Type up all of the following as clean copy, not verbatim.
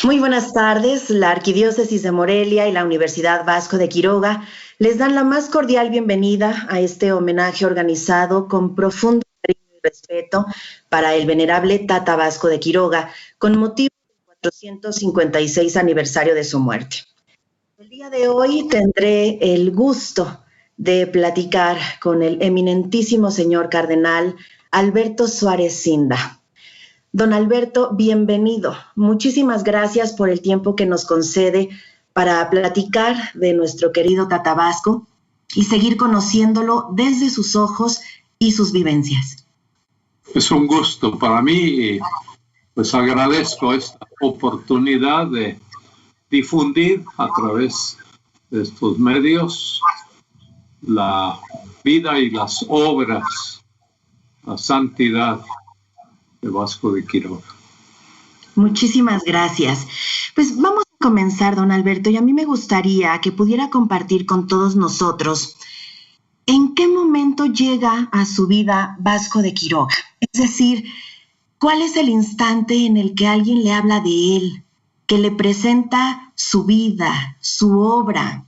Muy buenas tardes. La Arquidiócesis de Morelia y la Universidad Vasco de Quiroga les dan la más cordial bienvenida a este homenaje organizado con profundo cariño y respeto para el venerable Tata Vasco de Quiroga, con motivo del 456 aniversario de su muerte. El día de hoy tendré el gusto de platicar con el eminentísimo señor cardenal Alberto Suárez Cinda. Don Alberto, bienvenido. Muchísimas gracias por el tiempo que nos concede para platicar de nuestro querido Tata Vasco y seguir conociéndolo desde sus ojos y sus vivencias. Es un gusto para mí y pues agradezco esta oportunidad de difundir a través de estos medios la vida y las obras, la santidad de Vasco de Quiroga. Muchísimas gracias. Pues vamos a comenzar, don Alberto, y a mí me gustaría que pudiera compartir con todos nosotros en qué momento llega a su vida Vasco de Quiroga. Es decir, ¿cuál es el instante en el que alguien le habla de él, que le presenta su vida, su obra?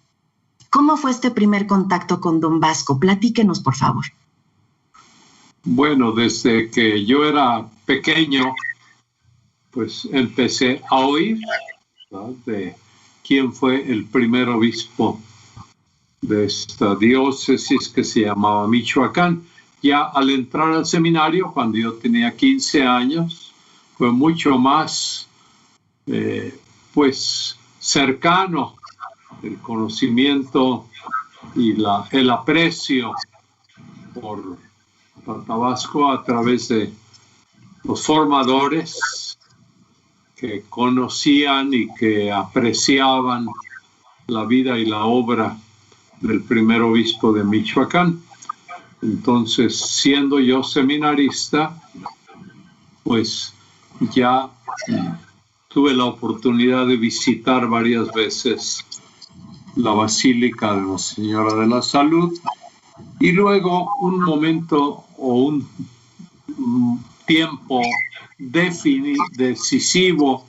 ¿Cómo fue este primer contacto con don Vasco? Platíquenos, por favor. Bueno, desde que yo era pequeño, pues empecé a oír, ¿verdad?, de quién fue el primer obispo de esta diócesis que se llamaba Michoacán. Ya al entrar al seminario, cuando yo tenía 15 años, fue mucho más pues cercano el conocimiento y el aprecio por Tata Vasco a través de los formadores que conocían y que apreciaban la vida y la obra del primer obispo de Michoacán. Entonces, siendo yo seminarista, pues ya tuve la oportunidad de visitar varias veces la Basílica de la Señora de la Salud y luego un momento o un tiempo decisivo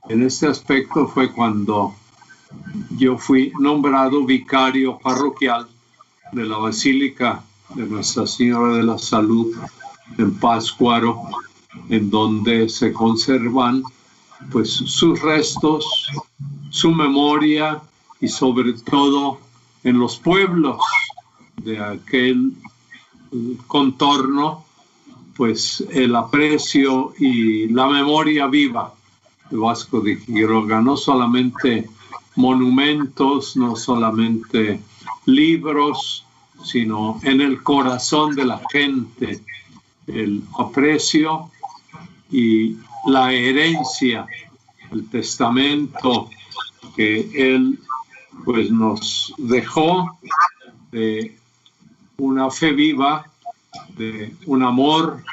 en este aspecto fue cuando yo fui nombrado vicario parroquial de la Basílica de Nuestra Señora de la Salud en Pátzcuaro, en donde se conservan pues sus restos, su memoria y sobre todo en los pueblos de aquel contorno, pues el aprecio y la memoria viva de Vasco de Quiroga, no solamente monumentos, no solamente libros, sino en el corazón de la gente, el aprecio y la herencia, el testamento que él pues nos dejó de una fe viva, de un amor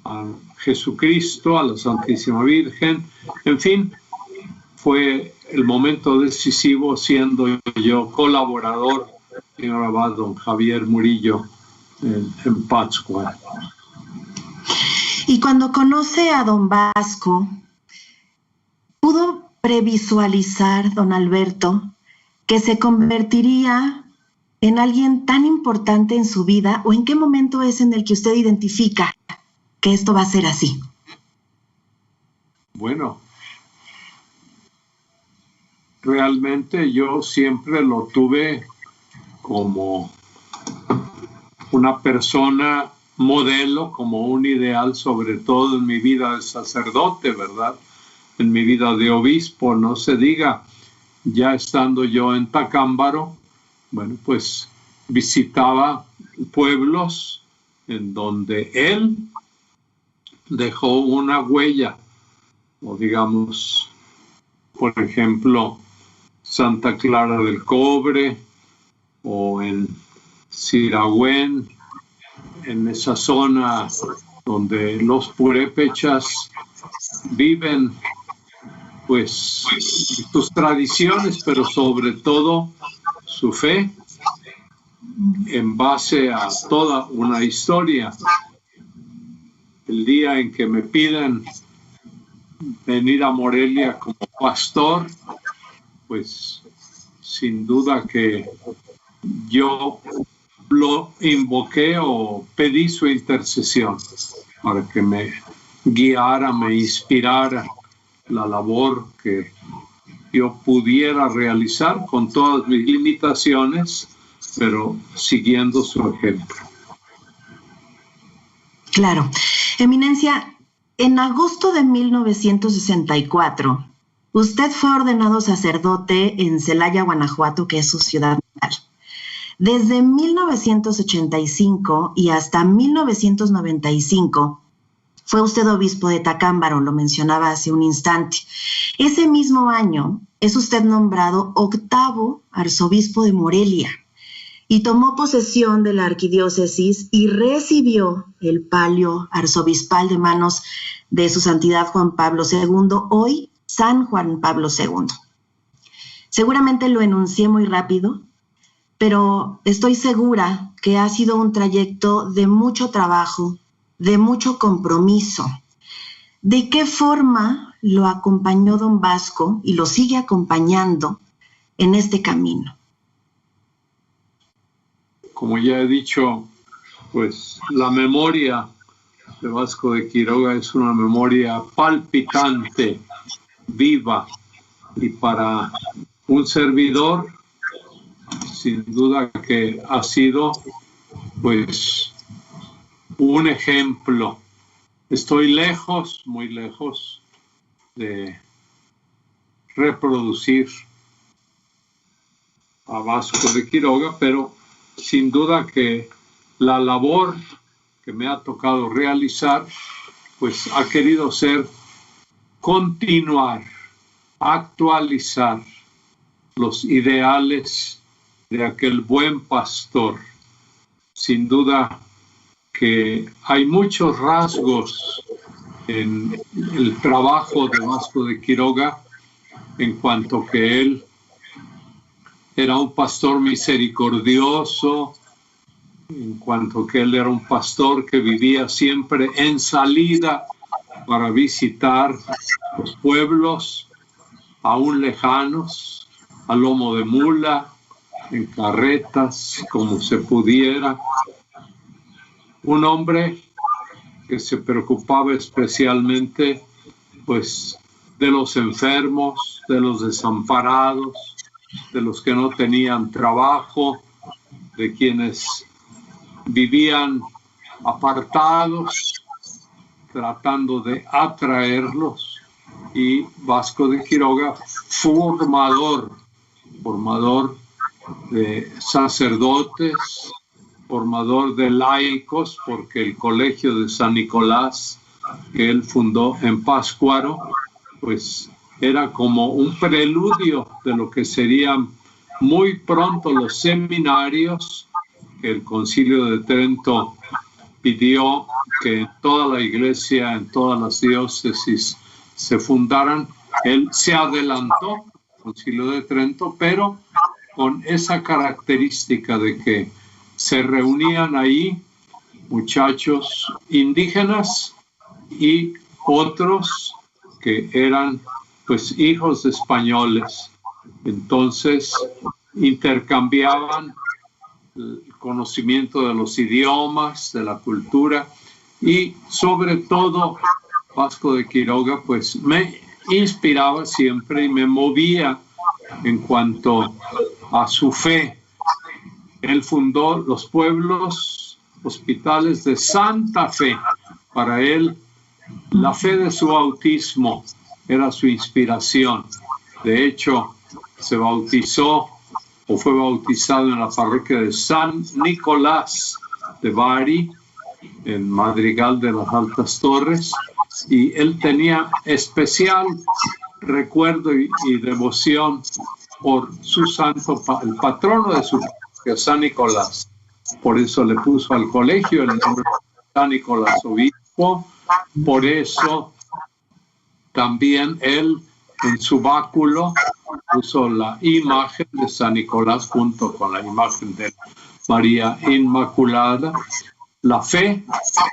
a Jesucristo, a la Santísima Virgen. En fin, fue el momento decisivo, siendo yo colaborador, señor abad don Javier Murillo, en Pátzcuaro. Y cuando conoce a don Vasco, ¿pudo previsualizar, don Alberto, que se convertiría en alguien tan importante en su vida, o en qué momento es en el que usted identifica que esto va a ser así? Bueno, realmente yo siempre lo tuve como una persona modelo, como un ideal, sobre todo en mi vida de sacerdote, ¿verdad? En mi vida de obispo, no se diga. Ya estando yo en Tacámbaro, bueno, pues visitaba pueblos en donde él dejó una huella, o digamos, por ejemplo, Santa Clara del Cobre o en Sirahuén, en esa zona donde los purépechas viven pues sus tradiciones, pero sobre todo su fe en base a toda una historia. El día en que me piden venir a Morelia como pastor, pues sin duda que yo lo invoqué o pedí su intercesión para que me guiara, me inspirara la labor que yo pudiera realizar con todas mis limitaciones, pero siguiendo su ejemplo. Claro. Eminencia, en agosto de 1964, usted fue ordenado sacerdote en Celaya, Guanajuato, que es su ciudad natal. Desde 1985 y hasta 1995 fue usted obispo de Tacámbaro, lo mencionaba hace un instante. Ese mismo año es usted nombrado 8º arzobispo de Morelia y tomó posesión de la arquidiócesis y recibió el palio arzobispal de manos de su santidad Juan Pablo II, hoy San Juan Pablo II. Seguramente lo enuncié muy rápido, pero estoy segura que ha sido un trayecto de mucho trabajo, de mucho compromiso. ¿De qué forma lo acompañó don Vasco y lo sigue acompañando en este camino? Como ya he dicho, pues la memoria de Vasco de Quiroga es una memoria palpitante, viva, y para un servidor, sin duda que ha sido, pues, un ejemplo. Estoy lejos, muy lejos, de reproducir a Vasco de Quiroga, pero sin duda que la labor que me ha tocado realizar, pues ha querido ser continuar, actualizar los ideales de aquel buen pastor. Sin duda que hay muchos rasgos en el trabajo de Vasco de Quiroga, en cuanto que él era un pastor misericordioso, en cuanto que él era un pastor que vivía siempre en salida para visitar los pueblos aún lejanos, a lomo de mula, en carretas, como se pudiera. Un hombre que se preocupaba especialmente, pues, de los enfermos, de los desamparados, de los que no tenían trabajo, de quienes vivían apartados, tratando de atraerlos. Y Vasco de Quiroga, formador de sacerdotes, formador de laicos, porque el colegio de San Nicolás que él fundó en Pátzcuaro, pues era como un preludio de lo que serían muy pronto los seminarios que el Concilio de Trento pidió que en toda la iglesia, en todas las diócesis se fundaran. Él se adelantó al Concilio de Trento, pero con esa característica de que se reunían ahí muchachos indígenas y otros que eran, pues, hijos de españoles. Entonces intercambiaban el conocimiento de los idiomas, de la cultura, y sobre todo Vasco de Quiroga, pues, me inspiraba siempre y me movía en cuanto a su fe. Él fundó los pueblos hospitales de Santa Fe. Para él, la fe de su bautismo era su inspiración. De hecho, se bautizó o fue bautizado en la parroquia de San Nicolás de Bari, en Madrigal de las Altas Torres, y él tenía especial recuerdo y devoción por su santo, el patrono de su parroquia, San Nicolás. Por eso le puso al colegio el nombre de San Nicolás Obispo. Por eso también él en su báculo puso la imagen de San Nicolás junto con la imagen de María Inmaculada. La fe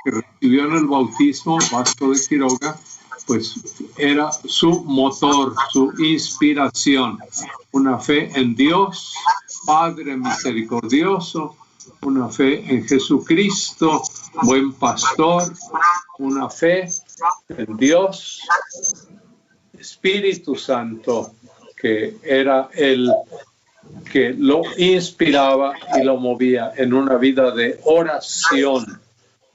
que recibió en el bautismo Vasco de Quiroga, pues era su motor, su inspiración. Una fe en Dios, Padre misericordioso, una fe en Jesucristo, buen pastor, una fe en Dios, Espíritu Santo, que era el que lo inspiraba y lo movía en una vida de oración.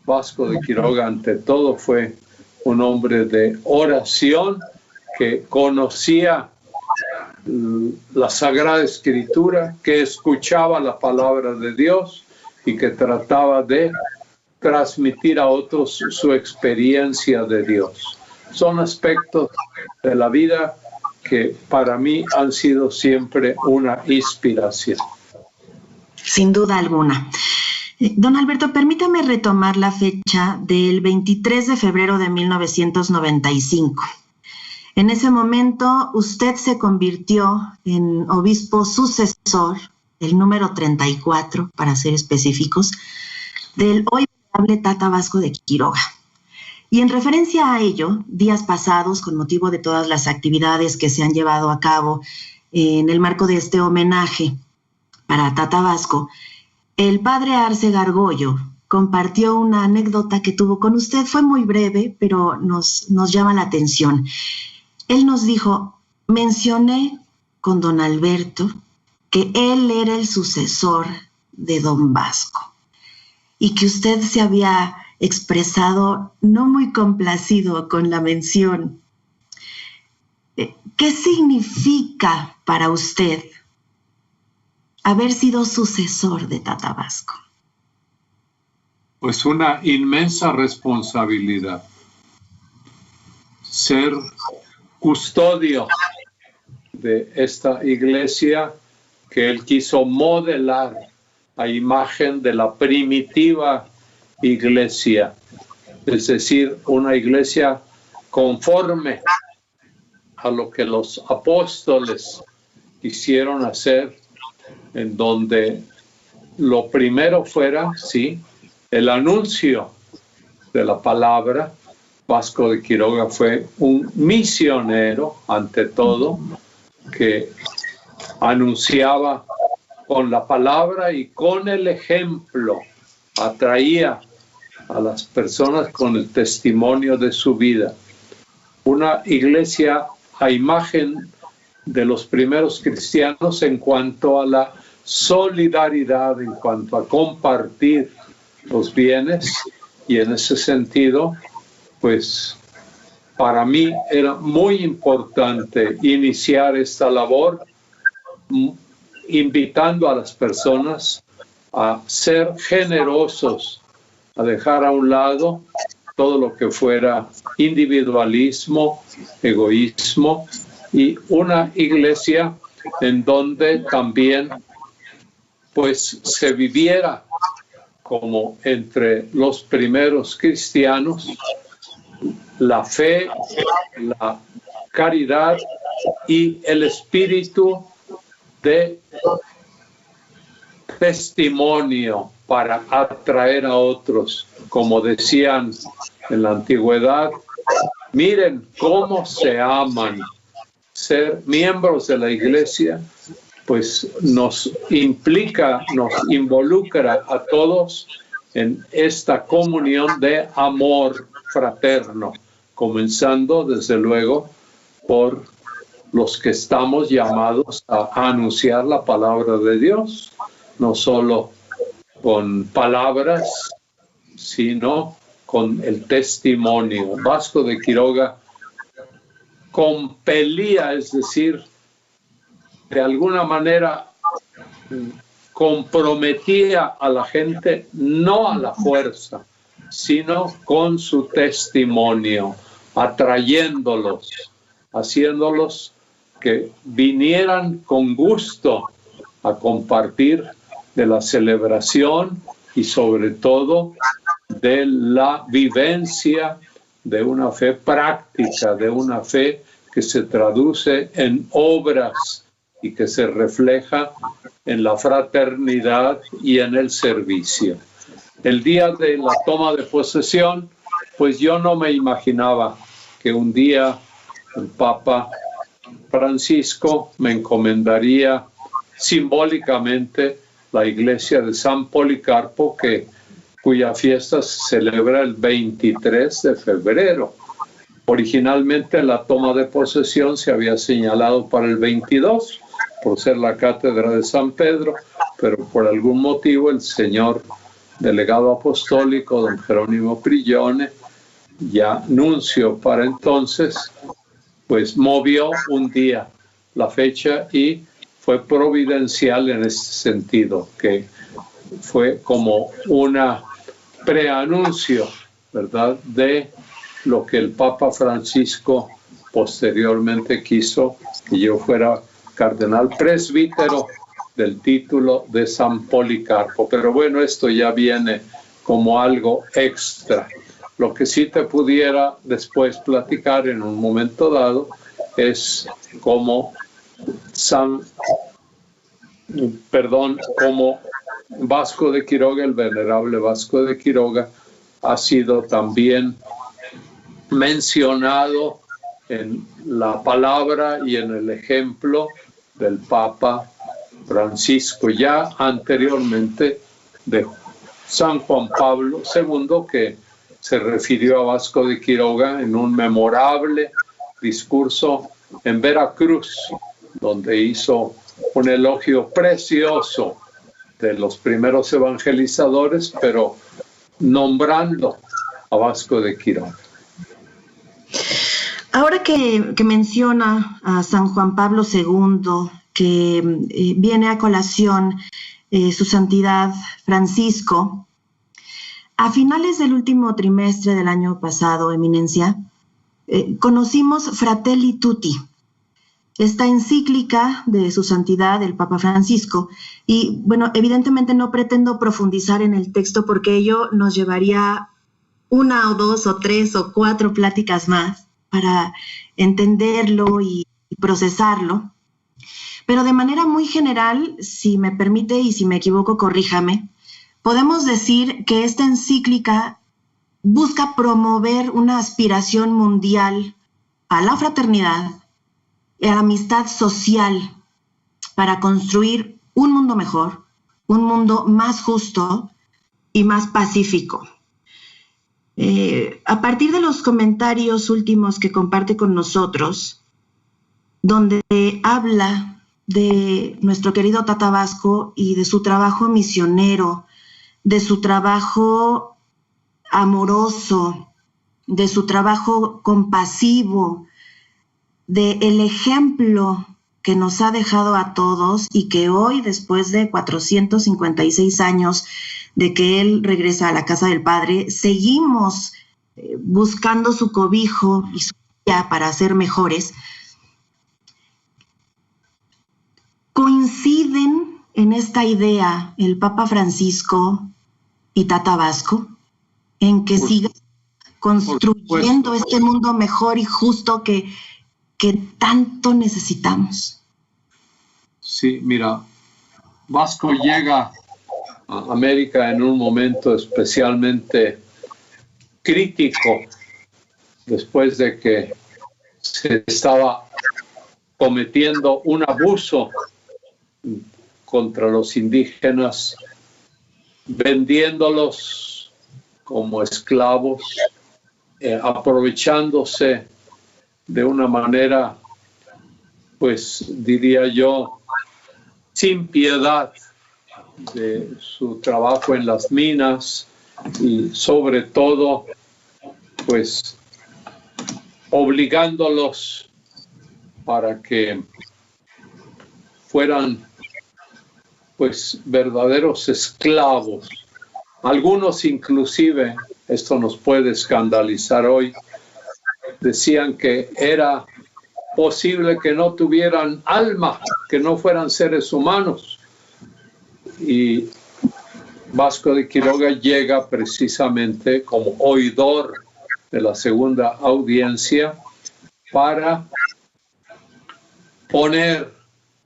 Vasco de Quiroga, ante todo, fue un hombre de oración que conocía la Sagrada Escritura, que escuchaba la palabra de Dios y que trataba de transmitir a otros su experiencia de Dios. Son aspectos de la vida que para mí han sido siempre una inspiración. Sin duda alguna. Don Alberto, permítame retomar la fecha del 23 de febrero de 1995. En ese momento, usted se convirtió en obispo sucesor, el número 34, para ser específicos, del hoy venerable Tata Vasco de Quiroga. Y en referencia a ello, días pasados, con motivo de todas las actividades que se han llevado a cabo en el marco de este homenaje para Tata Vasco, el padre Arce Gargollo compartió una anécdota que tuvo con usted. Fue muy breve, pero nos llama la atención. Él nos dijo: mencioné con don Alberto que él era el sucesor de don Vasco y que usted se había expresado no muy complacido con la mención. ¿Qué significa para usted haber sido sucesor de Tata Vasco? Pues una inmensa responsabilidad. Ser custodio de esta iglesia que él quiso modelar a imagen de la primitiva iglesia, es decir, una iglesia conforme a lo que los apóstoles quisieron hacer, en donde lo primero fuera, sí, el anuncio de la palabra. Vasco de Quiroga fue un misionero, ante todo, que anunciaba con la palabra y con el ejemplo, atraía a las personas con el testimonio de su vida. Una iglesia a imagen de los primeros cristianos en cuanto a la solidaridad, en cuanto a compartir los bienes, y en ese sentido, pues para mí era muy importante iniciar esta labor invitando a las personas a ser generosos, a dejar a un lado todo lo que fuera individualismo, egoísmo, y una iglesia en donde también pues se viviera como entre los primeros cristianos la fe, la caridad y el espíritu de testimonio para atraer a otros. Como decían en la antigüedad, miren cómo se aman. Ser miembros de la iglesia pues nos implica, nos involucra a todos en esta comunión de amor fraterno, comenzando desde luego por los que estamos llamados a anunciar la palabra de Dios, no solo con palabras, sino con el testimonio. Vasco de Quiroga compelía, es decir, de alguna manera comprometía a la gente no a la fuerza, sino con su testimonio, atrayéndolos, haciéndolos que vinieran con gusto a compartir de la celebración y sobre todo de la vivencia de una fe práctica, de una fe que se traduce en obras y que se refleja en la fraternidad y en el servicio. El día de la toma de posesión, pues yo no me imaginaba que un día el Papa Francisco me encomendaría simbólicamente la iglesia de San Policarpo, cuya fiesta se celebra el 23 de febrero. Originalmente la toma de posesión se había señalado para el 22, por ser la cátedra de San Pedro, pero por algún motivo el señor delegado apostólico, don Jerónimo Prigione, ya nuncio para entonces, pues movió un día la fecha y fue providencial en ese sentido, que fue como una preanuncio, ¿verdad?, de lo que el Papa Francisco posteriormente quiso que yo fuera cardenal presbítero del título de San Policarpo. Pero bueno, esto ya viene como algo extra. Lo que sí te pudiera después platicar en un momento dado es como como Vasco de Quiroga, el venerable Vasco de Quiroga, ha sido también mencionado en la palabra y en el ejemplo del Papa Francisco, ya anteriormente de San Juan Pablo II, que se refirió a Vasco de Quiroga en un memorable discurso en Veracruz, donde hizo un elogio precioso de los primeros evangelizadores, pero nombrando a Vasco de Quiroga. Ahora que menciona a San Juan Pablo II, que viene a colación su santidad Francisco, a finales del último trimestre del año pasado, Eminencia, conocimos Fratelli Tutti, esta encíclica de su santidad, el Papa Francisco, y bueno, evidentemente no pretendo profundizar en el texto porque ello nos llevaría 1 o 2 o 3 o 4 pláticas más para entenderlo y procesarlo. Pero de manera muy general, si me permite y si me equivoco, corríjame, podemos decir que esta encíclica busca promover una aspiración mundial a la fraternidad y a la amistad social para construir un mundo mejor, un mundo más justo y más pacífico. A partir de los comentarios últimos que comparte con nosotros, donde habla de nuestro querido Tata Vasco y de su trabajo misionero, de su trabajo amoroso, de su trabajo compasivo, del ejemplo que nos ha dejado a todos y que hoy, después de 456 años de que él regresa a la casa del Padre, seguimos buscando su cobijo y su guía para ser mejores. ¿Coinciden en esta idea el Papa Francisco y Tata Vasco en que siga construyendo este mundo mejor y justo que tanto necesitamos? Sí, mira, Vasco llega a América en un momento especialmente crítico, después de que se estaba cometiendo un abuso contra los indígenas, vendiéndolos como esclavos, aprovechándose de una manera, pues diría yo, sin piedad de su trabajo en las minas y sobre todo, pues obligándolos para que fueran pues verdaderos esclavos. Algunos inclusive, esto nos puede escandalizar hoy, decían que era posible que no tuvieran alma, que no fueran seres humanos. Y Vasco de Quiroga llega precisamente como oidor de la segunda audiencia para poner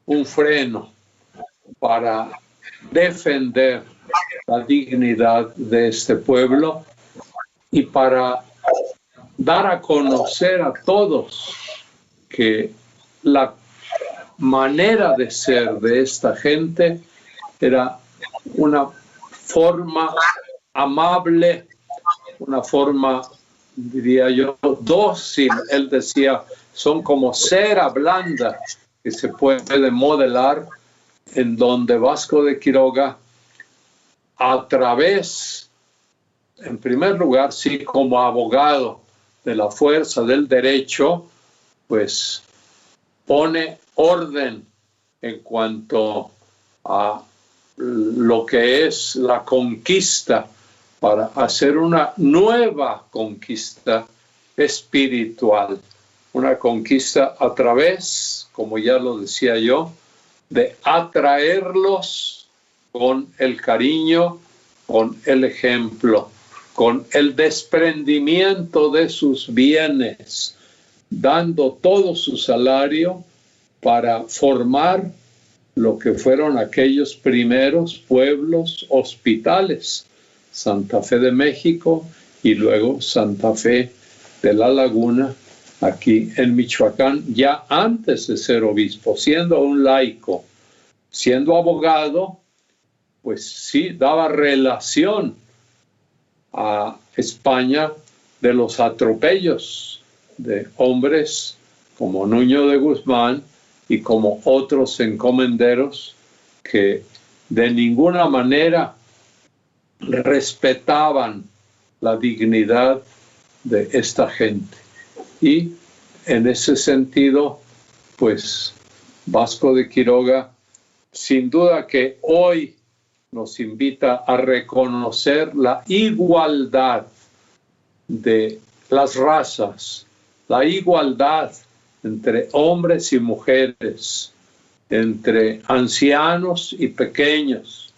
un freno, para defender la dignidad de este pueblo y para dar a conocer a todos que la manera de ser de esta gente era una forma amable, una forma, diría yo, dócil. Él decía, son como cera blanda que se puede modelar, en donde Vasco de Quiroga, a través, en primer lugar, sí, como abogado de la fuerza del derecho, pues pone orden en cuanto a lo que es la conquista, para hacer una nueva conquista espiritual, una conquista a través, como ya lo decía yo, de atraerlos con el cariño, con el ejemplo, con el desprendimiento de sus bienes, dando todo su salario para formar lo que fueron aquellos primeros pueblos hospitales, Santa Fe de México y luego Santa Fe de la Laguna, aquí en Michoacán, ya antes de ser obispo, siendo un laico, siendo abogado, pues sí, daba relación a España de los atropellos de hombres como Nuño de Guzmán y como otros encomenderos que de ninguna manera respetaban la dignidad de esta gente. Y en ese sentido, pues Vasco de Quiroga, sin duda que hoy nos invita a reconocer la igualdad de las razas, la igualdad entre hombres y mujeres, entre ancianos y pequeños.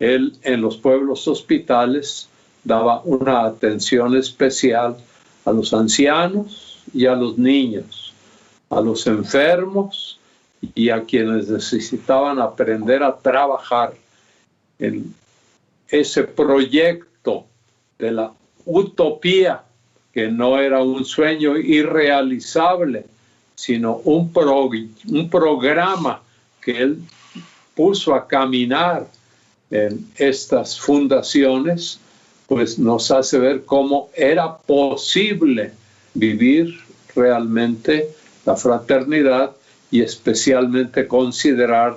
Él en los pueblos hospitales daba una atención especial a los ancianos y a los niños, a los enfermos y a quienes necesitaban aprender a trabajar en ese proyecto de la utopía, que no era un sueño irrealizable, sino un programa que él puso a caminar en estas fundaciones, pues nos hace ver cómo era posible vivir realmente la fraternidad y especialmente considerar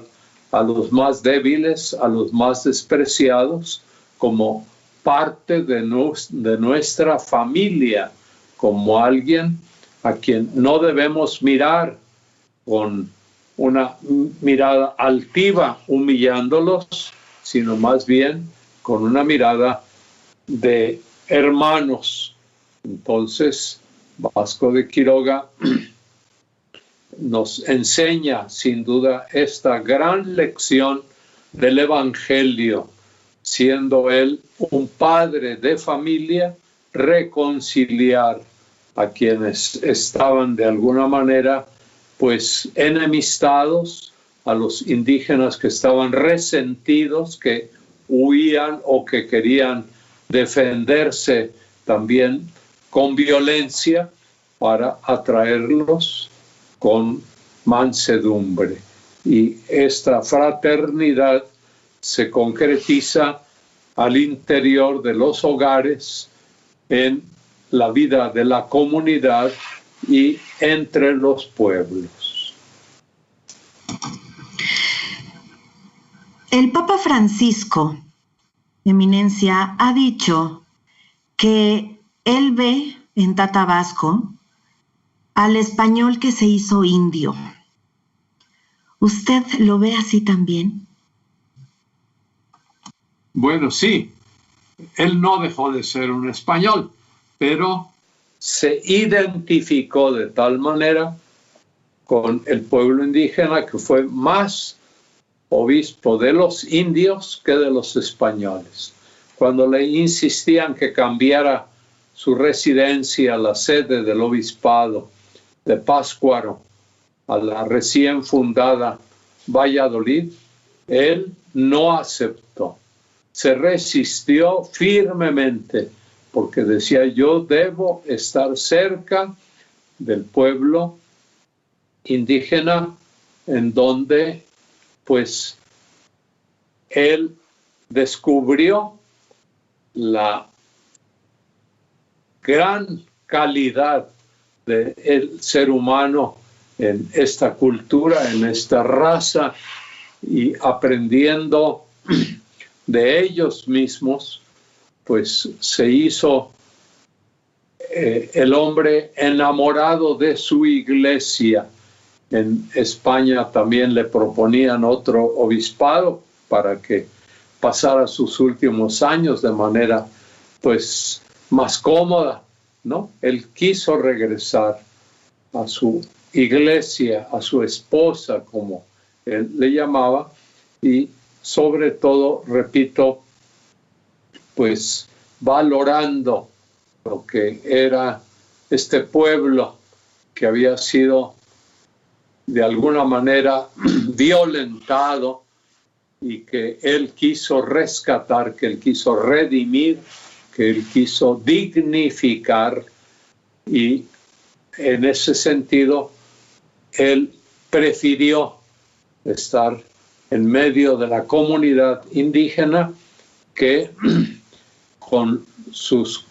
a los más débiles, a los más despreciados, como parte de nuestra familia, como alguien a quien no debemos mirar con una mirada altiva humillándolos, sino más bien con una mirada de hermanos. Entonces, Vasco de Quiroga nos enseña sin duda esta gran lección del Evangelio, siendo él un padre de familia, reconciliar a quienes estaban de alguna manera pues enemistados, a los indígenas que estaban resentidos, que huían o que querían defenderse también con violencia, para atraerlos con mansedumbre. Y esta fraternidad se concretiza al interior de los hogares, en la vida de la comunidad y entre los pueblos. El Papa Francisco, Eminencia, ha dicho que él ve en Tata Vasco al español que se hizo indio. ¿Usted lo ve así también? Bueno, sí. Él no dejó de ser un español, pero se identificó de tal manera con el pueblo indígena que fue más obispo de los indios que de los españoles. Cuando le insistían que cambiara su residencia, la sede del obispado de Pátzcuaro, a la recién fundada Valladolid, él no aceptó. Se resistió firmemente porque decía: yo debo estar cerca del pueblo indígena en donde pues él descubrió la gran calidad del ser humano en esta cultura, en esta raza, y aprendiendo de ellos mismos, pues se hizo el hombre enamorado de su iglesia. En España también le proponían otro obispado para que pasara sus últimos años de manera pues más cómoda, ¿no? Él quiso regresar a su iglesia, a su esposa, como él le llamaba, y sobre todo, repito, pues valorando lo que era este pueblo que había sido de alguna manera violentado y que él quiso rescatar, que él quiso redimir, que él quiso dignificar, y en ese sentido él prefirió estar en medio de la comunidad indígena que con sus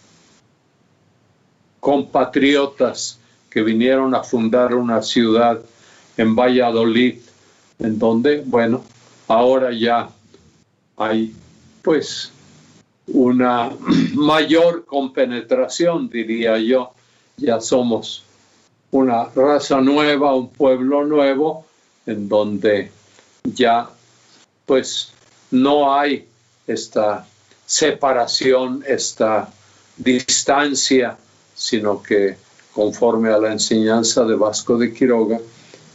compatriotas que vinieron a fundar una ciudad en Valladolid, en donde, bueno, ahora ya hay pues una mayor compenetración, diría yo. Ya somos una raza nueva, un pueblo nuevo, en donde ya pues no hay esta separación, esta distancia, sino que conforme a la enseñanza de Vasco de Quiroga,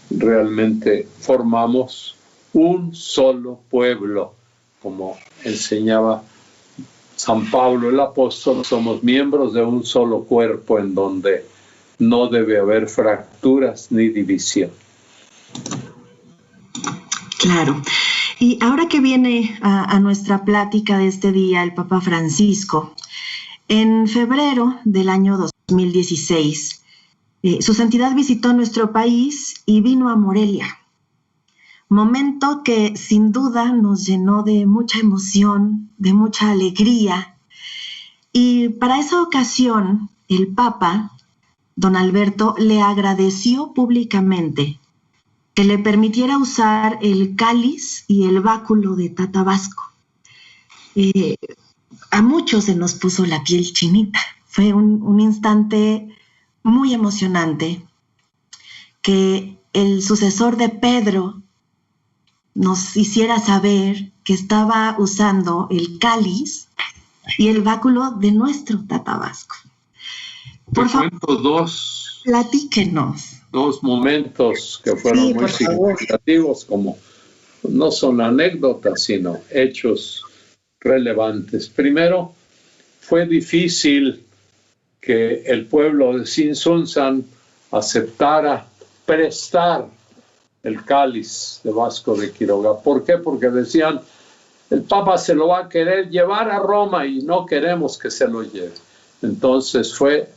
realmente formamos un solo pueblo, como enseñaba San Pablo el apóstol. Somos miembros de un solo cuerpo en donde no debe haber fracturas ni división. Claro. Y ahora que viene a nuestra plática de este día el Papa Francisco, en febrero del año 2016, su santidad visitó nuestro país y vino a Morelia. Momento que sin duda nos llenó de mucha emoción, de mucha alegría. Y para esa ocasión, el Papa, don Alberto, le agradeció públicamente que le permitiera usar el cáliz y el báculo de Tatabasco. A muchos se nos puso la piel chinita. Fue un instante muy emocionante que el sucesor de Pedro nos hiciera saber que estaba usando el cáliz y el báculo de nuestro Tatabasco. Por favor, platíquenos. Dos momentos que fueron muy significativos, como no son anécdotas, sino hechos relevantes. Primero, fue difícil que el pueblo de Tzintzuntzan aceptara prestar el cáliz de Vasco de Quiroga. ¿Por qué? Porque decían, el Papa se lo va a querer llevar a Roma y no queremos que se lo lleve. Entonces fue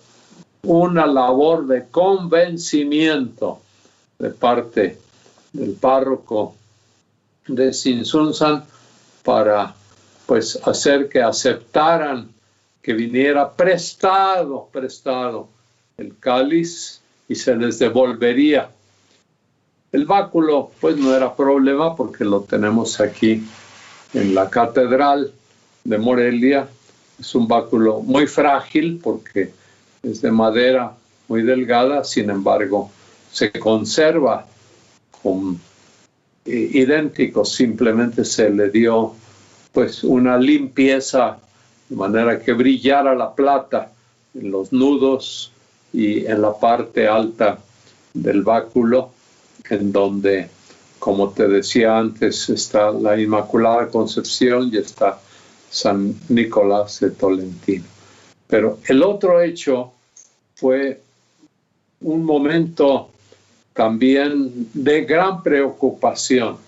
una labor de convencimiento de parte del párroco de Tzintzuntzan para pues hacer que aceptaran que viniera prestado el cáliz y se les devolvería. El báculo pues no era problema porque lo tenemos aquí en la catedral de Morelia. Es un báculo muy frágil porque es de madera muy delgada, sin embargo se conserva con idéntico, simplemente se le dio pues una limpieza de manera que brillara la plata en los nudos y en la parte alta del báculo, en donde, como te decía antes, está la Inmaculada Concepción y está San Nicolás de Tolentino. Pero el otro hecho fue un momento también de gran preocupación.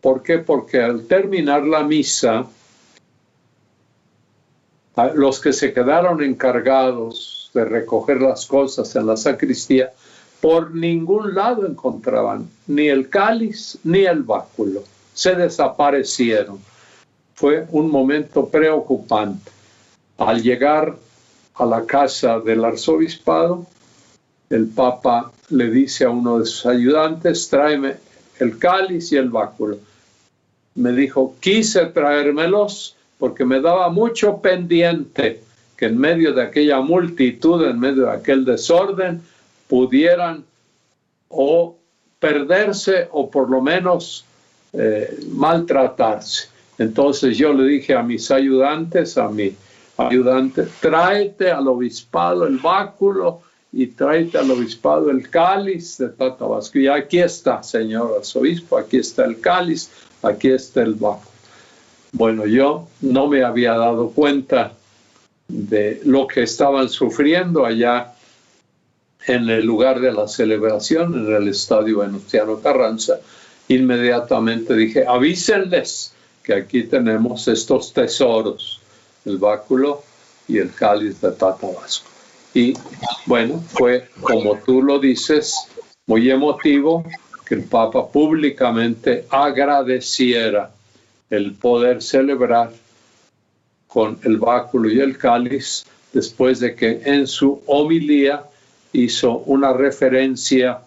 ¿Por qué? Porque al terminar la misa, los que se quedaron encargados de recoger las cosas en la sacristía Por ningún lado encontraban ni el cáliz ni el báculo. Se desaparecieron. Fue un momento preocupante. Al llegar a la casa del arzobispado, el Papa le dice a uno de sus ayudantes: tráeme el cáliz y el báculo. Me dijo: quise traérmelos porque me daba mucho pendiente que en medio de aquella multitud, en medio de aquel desorden, pudieran o perderse o por lo menos maltratarse. Entonces yo le dije a mis ayudantes, a mi ayudante: tráete al obispado el báculo y tráete al obispado el cáliz de Tatabasco. Y aquí está, señor arzobispo, aquí está el cáliz, aquí está el báculo. Bueno, yo no me había dado cuenta de lo que estaban sufriendo allá en el lugar de la celebración, en el estadio Venustiano Carranza. Inmediatamente dije: avísenles que aquí tenemos estos tesoros, el báculo y el cáliz de Tatabasco. Y bueno, fue, como tú lo dices, muy emotivo que el Papa públicamente agradeciera el poder celebrar con el báculo y el cáliz, después de que en su homilía hizo una referencia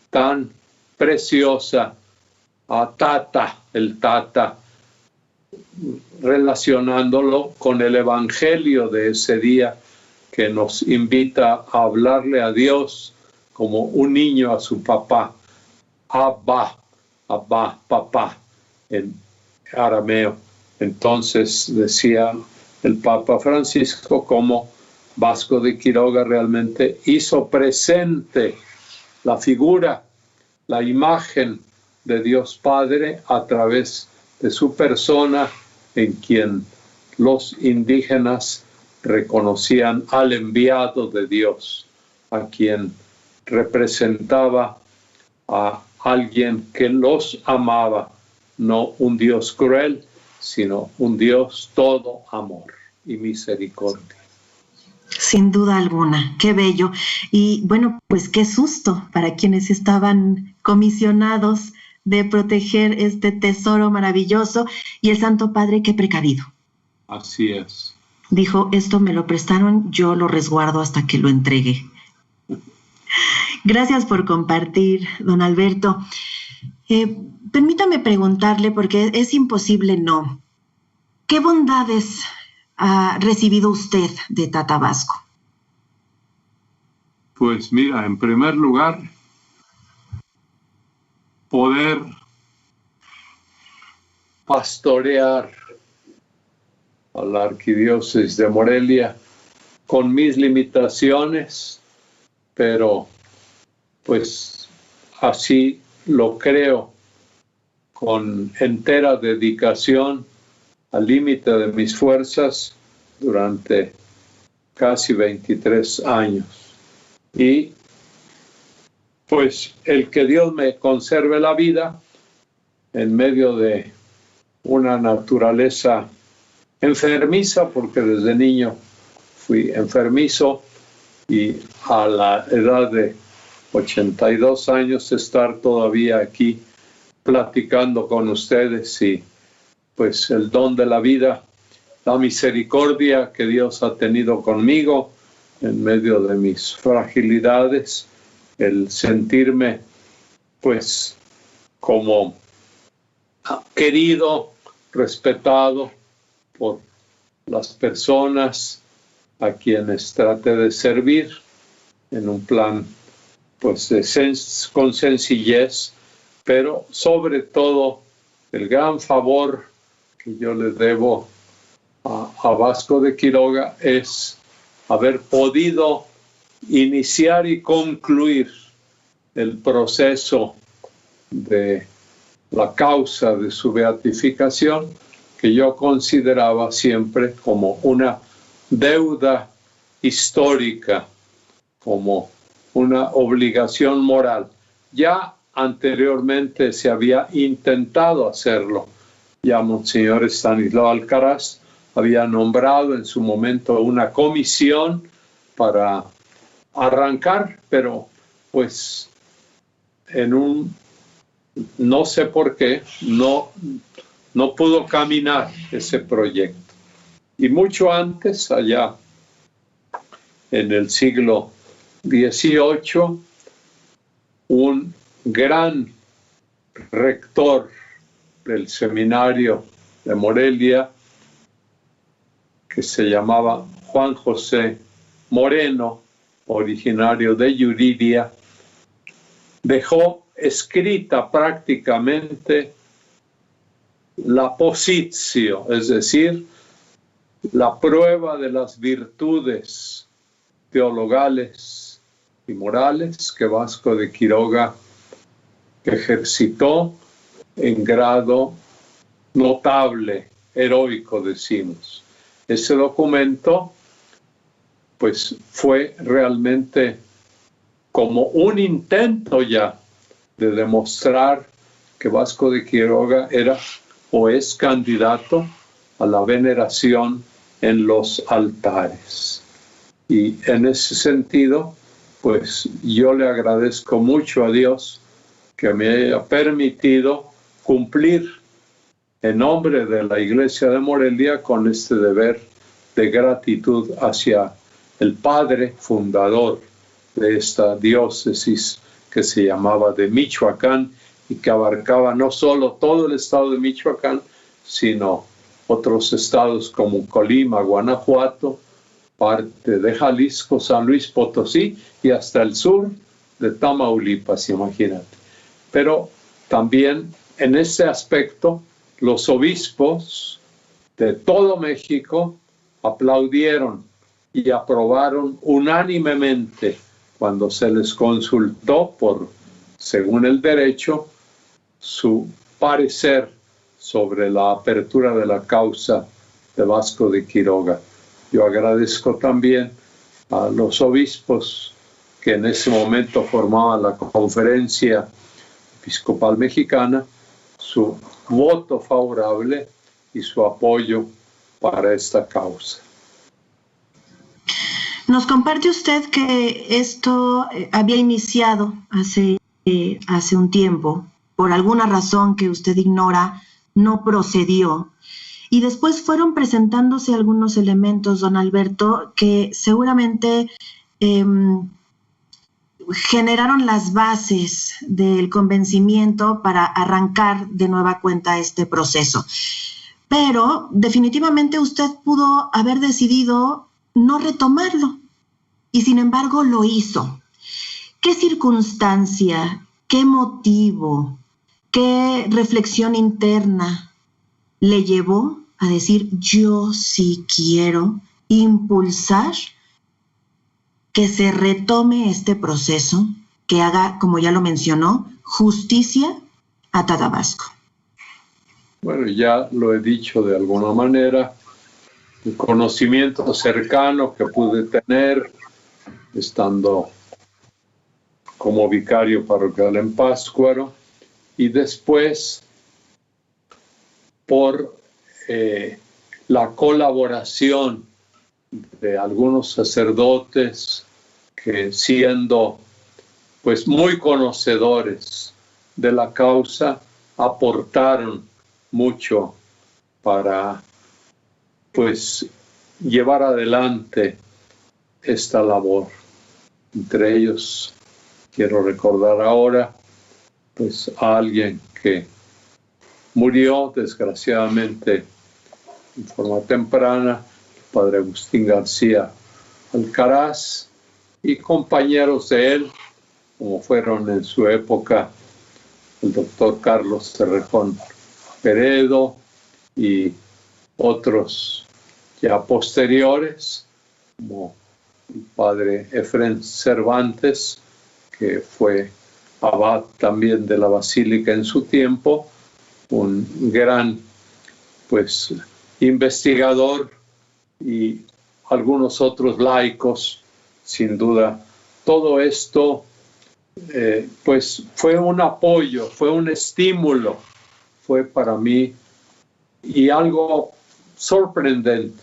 tan preciosa a Tata, el Tata, relacionándolo con el evangelio de ese día, que nos invita a hablarle a Dios como un niño a su papá. Abba, Abba, papá, en arameo. Entonces decía el Papa Francisco cómo Vasco de Quiroga realmente hizo presente la figura, la imagen de Dios Padre a través de su persona, en quien los indígenas reconocían al enviado de Dios, a quien representaba a alguien que los amaba, no un Dios cruel, sino un Dios todo amor y misericordia. Sin duda alguna, qué bello. Y bueno, pues qué susto para quienes estaban comisionados de proteger este tesoro maravilloso, y el Santo Padre, qué precavido. Así es. Dijo: esto me lo prestaron, yo lo resguardo hasta que lo entregue. Gracias por compartir, don Alberto. Permítame preguntarle, porque es imposible no. ¿Qué bondades ha recibido usted de Tatabasco? Pues mira, en primer lugar, poder pastorear a la arquidiócesis de Morelia con mis limitaciones, pero pues así lo creo, con entera dedicación, al límite de mis fuerzas, durante casi 23 años. Y pues el que Dios me conserve la vida en medio de una naturaleza enfermiza, porque desde niño fui enfermizo, y a la edad de 82 años estar todavía aquí platicando con ustedes, y pues el don de la vida, la misericordia que Dios ha tenido conmigo en medio de mis fragilidades, el sentirme pues como querido, respetado por las personas a quienes traté de servir en un plan pues con sencillez, pero sobre todo el gran favor que yo le debo a Vasco de Quiroga es haber podido iniciar y concluir el proceso de la causa de su beatificación, que yo consideraba siempre como una deuda histórica, como una obligación moral. Ya anteriormente se había intentado hacerlo. Ya Monseñor Estanislao Alcaraz había nombrado en su momento una comisión para arrancar, pero pues no sé por qué, no pudo caminar ese proyecto. Y mucho antes, allá en el siglo XVIII, un gran rector del seminario de Morelia, que se llamaba Juan José Moreno, originario de Yuriria, dejó escrita prácticamente la positio, es decir, la prueba de las virtudes teologales y morales que Vasco de Quiroga ejercitó en grado notable, heroico, decimos. Ese documento, pues, fue realmente como un intento ya de demostrar que Vasco de Quiroga era o es candidato a la veneración en los altares. Y en ese sentido, pues yo le agradezco mucho a Dios que me haya permitido cumplir en nombre de la Iglesia de Morelia con este deber de gratitud hacia el padre fundador de esta diócesis que se llamaba de Michoacán y que abarcaba no solo todo el estado de Michoacán, sino otros estados como Colima, Guanajuato, parte de Jalisco, San Luis Potosí y hasta el sur de Tamaulipas, imagínate. Pero también en ese aspecto los obispos de todo México aplaudieron y aprobaron unánimemente cuando se les consultó por, según el derecho, su parecer sobre la apertura de la causa de Vasco de Quiroga. Yo agradezco también a los obispos que en ese momento formaban la Conferencia Episcopal Mexicana, su voto favorable y su apoyo para esta causa. Nos comparte usted que esto había iniciado hace un tiempo, por alguna razón que usted ignora, no procedió. Y después fueron presentándose algunos elementos, don Alberto, que seguramente generaron las bases del convencimiento para arrancar de nueva cuenta este proceso. Pero definitivamente usted pudo haber decidido no retomarlo y sin embargo lo hizo. ¿Qué circunstancia, qué motivo, qué reflexión interna le llevó a decir yo sí quiero impulsar que se retome este proceso, que haga, como ya lo mencionó, justicia a Tadabasco? Bueno, ya lo he dicho de alguna manera, el conocimiento cercano que pude tener estando como vicario parroquial en Pátzcuaro y después por la colaboración de algunos sacerdotes que, siendo pues muy conocedores de la causa, aportaron mucho para pues llevar adelante esta labor. Entre ellos quiero recordar ahora pues a alguien que murió desgraciadamente en forma temprana, el padre Agustín García Alcaraz, y compañeros de él, como fueron en su época el doctor Carlos Cerrejón Peredo y otros ya posteriores, como el padre Efrén Cervantes, que fue abad también de la Basílica en su tiempo, un gran pues investigador, y algunos otros laicos. Sin duda, todo esto pues fue un apoyo, fue un estímulo, fue para mí y algo sorprendente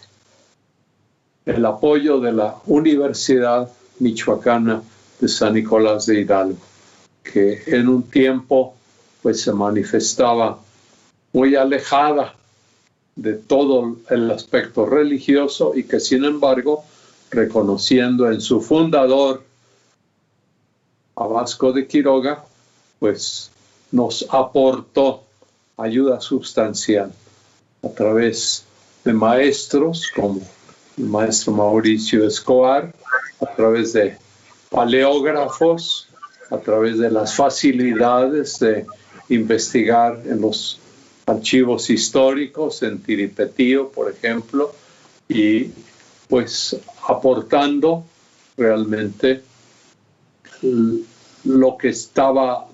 el apoyo de la Universidad Michoacana de San Nicolás de Hidalgo, que en un tiempo pues se manifestaba muy alejada de todo el aspecto religioso y que sin embargo, reconociendo en su fundador a Vasco de Quiroga, pues nos aportó ayuda sustancial a través de maestros como el maestro Mauricio Escobar, a través de paleógrafos, a través de las facilidades de investigar en los archivos históricos, en Tiripetío, por ejemplo, y pues aportando realmente lo que estaba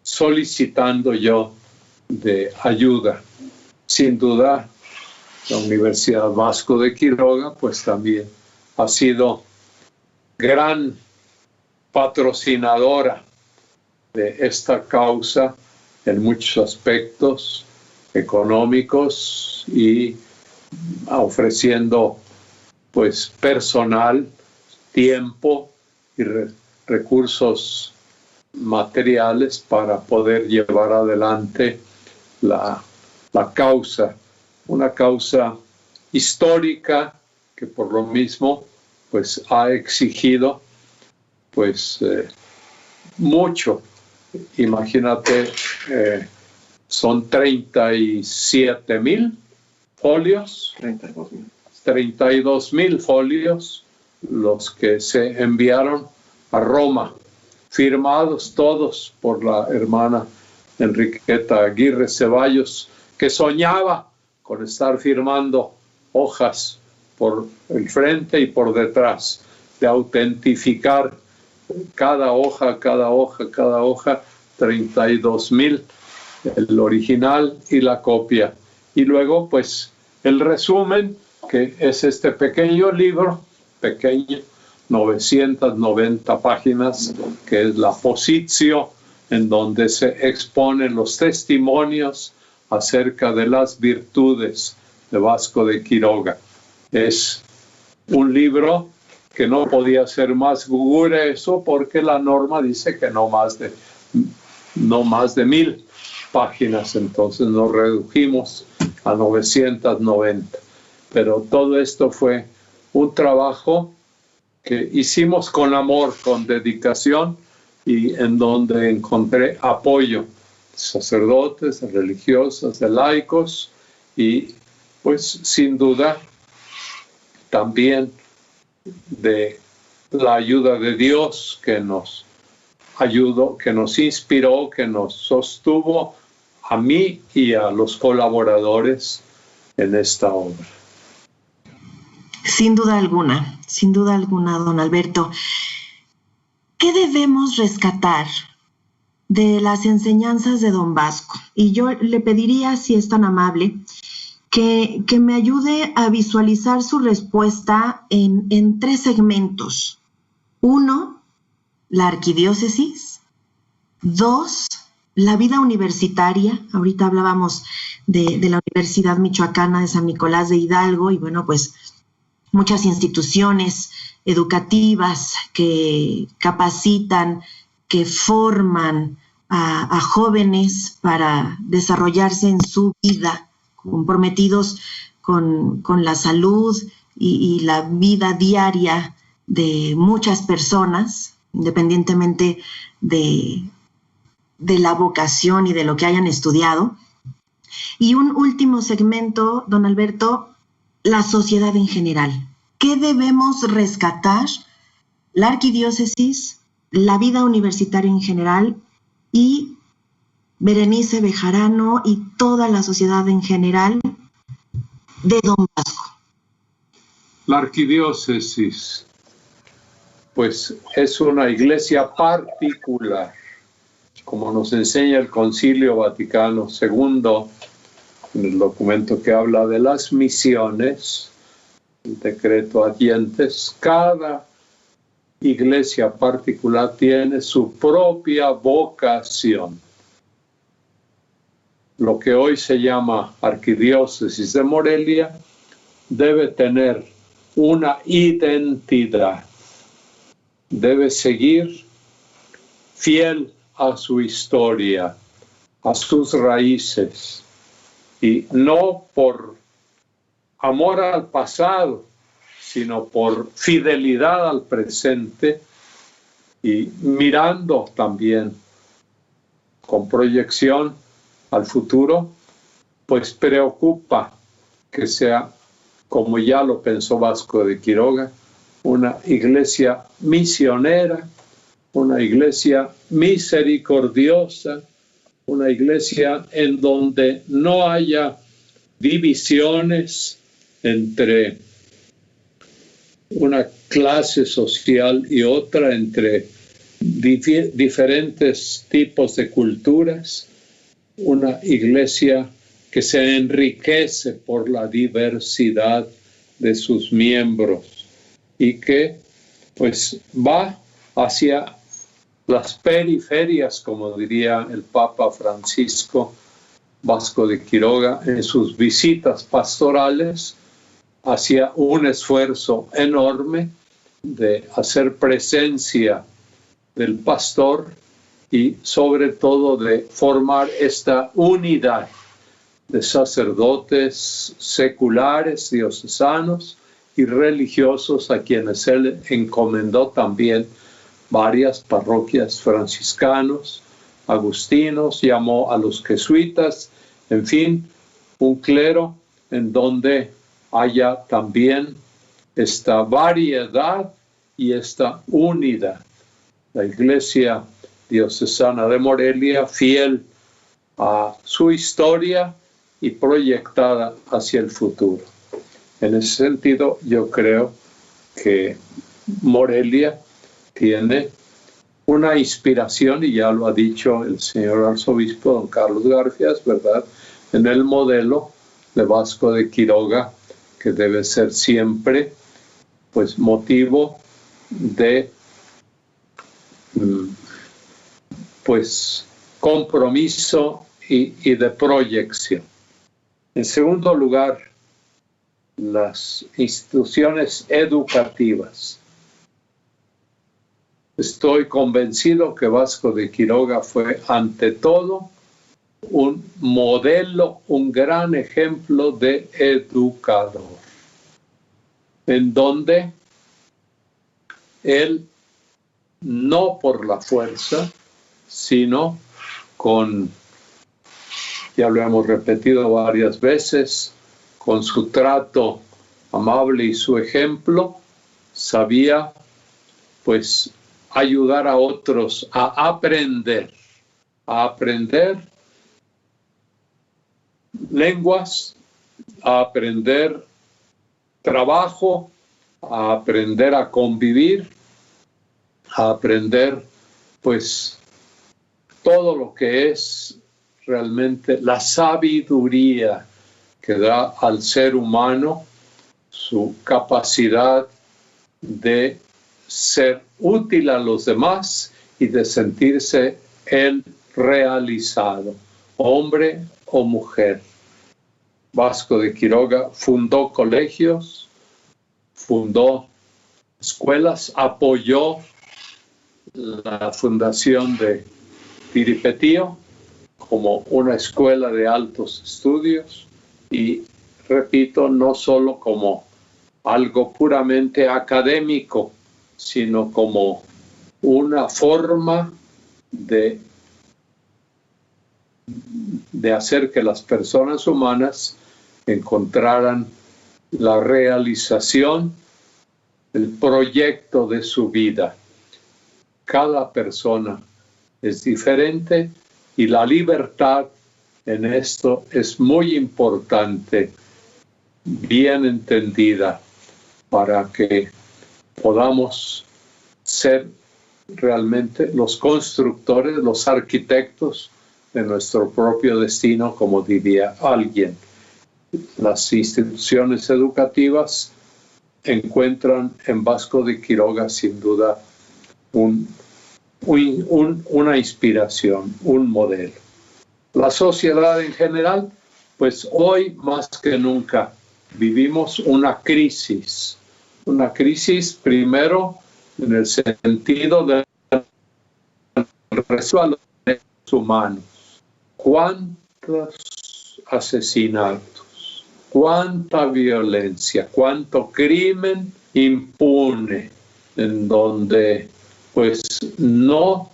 solicitando yo de ayuda. Sin duda, la Universidad Vasco de Quiroga pues también ha sido gran patrocinadora de esta causa en muchos aspectos económicos y ofreciendo pues personal, tiempo y recursos materiales para poder llevar adelante la causa, una causa histórica que por lo mismo pues ha exigido pues mucho. Imagínate, son 37,000 folios, 32,000 folios los que se enviaron a Roma, firmados todos por la hermana Enriqueta Aguirre Ceballos, que soñaba con estar firmando hojas por el frente y por detrás, de autentificar cada hoja, 32,000, el original y la copia. Y luego, pues, el resumen, que es este pequeño libro, pequeño, 990 páginas, que es la Positio, en donde se exponen los testimonios acerca de las virtudes de Vasco de Quiroga. Es un libro que no podía ser más grueso porque la norma dice que no más de 1,000 páginas, entonces nos redujimos a 990. Pero todo esto fue un trabajo que hicimos con amor, con dedicación, y en donde encontré apoyo de sacerdotes, de religiosas, de laicos, y pues sin duda también de la ayuda de Dios que nos ayudó, que nos inspiró, que nos sostuvo a mí y a los colaboradores en esta obra. Sin duda alguna, don Alberto. ¿Qué debemos rescatar de las enseñanzas de don Vasco? Y yo le pediría, si es tan amable, que me ayude a visualizar su respuesta en 3 segmentos. 1, la arquidiócesis. 2, la vida universitaria. Ahorita hablábamos de la Universidad Michoacana de San Nicolás de Hidalgo y bueno, pues muchas instituciones educativas que capacitan, que forman a jóvenes para desarrollarse en su vida, comprometidos con la salud y la vida diaria de muchas personas, independientemente de la vocación y de lo que hayan estudiado. Y un último segmento, don Alberto, la sociedad en general. ¿Qué debemos rescatar? La arquidiócesis, la vida universitaria en general y Berenice Bejarano y toda la sociedad en general de don Vasco. La arquidiócesis, pues es una iglesia particular, como nos enseña el Concilio Vaticano II, en el documento que habla de las misiones, el decreto Adientes. Cada iglesia particular tiene su propia vocación. Lo que hoy se llama Arquidiócesis de Morelia debe tener una identidad debe seguir fiel a su historia, a sus raíces, y no por amor al pasado, sino por fidelidad al presente y mirando también con proyección al futuro, pues preocupa que sea, como ya lo pensó Vasco de Quiroga, una iglesia misionera, una iglesia misericordiosa, una iglesia en donde no haya divisiones entre una clase social y otra, entre diferentes tipos de culturas, una iglesia que se enriquece por la diversidad de sus miembros y que pues va hacia las periferias, como diría el Papa Francisco Vasco de Quiroga en sus visitas pastorales, hacia un esfuerzo enorme de hacer presencia del pastor y sobre todo de formar esta unidad de sacerdotes seculares, diocesanos y religiosos, a quienes él encomendó también varias parroquias franciscanos, agustinos, llamó a los jesuitas, en fin, un clero en donde haya también esta variedad y esta unidad. La Iglesia Diocesana de Morelia, fiel a su historia y proyectada hacia el futuro. En ese sentido, yo creo que Morelia tiene una inspiración, y ya lo ha dicho el señor arzobispo don Carlos Garfias, ¿verdad?, en el modelo de Vasco de Quiroga, que debe ser siempre pues motivo de pues compromiso y de proyección. En segundo lugar, las instituciones educativas. Estoy convencido que Vasco de Quiroga fue ante todo un modelo, un gran ejemplo de educador, en donde él, no por la fuerza, sino con, ya lo hemos repetido varias veces, con su trato amable y su ejemplo, sabía pues ayudar a otros a aprender lenguas, a aprender trabajo, a aprender a convivir, a aprender pues todo lo que es realmente la sabiduría que da al ser humano su capacidad de ser útil a los demás y de sentirse él realizado, hombre o mujer. Vasco de Quiroga fundó colegios, fundó escuelas, apoyó la fundación de Tiripetío como una escuela de altos estudios y, repito, no solo como algo puramente académico, sino como una forma de hacer que las personas humanas encontraran la realización, el proyecto de su vida. Cada persona es diferente y la libertad en esto es muy importante, bien entendida, para que podamos ser realmente los constructores, los arquitectos de nuestro propio destino, como diría alguien. Las instituciones educativas encuentran en Vasco de Quiroga sin duda una inspiración, un modelo. La sociedad en general, pues hoy más que nunca vivimos una crisis primero en el sentido de respeto a los derechos humanos. ¿Cuántos asesinatos, cuánta violencia, cuánto crimen impune, en donde pues no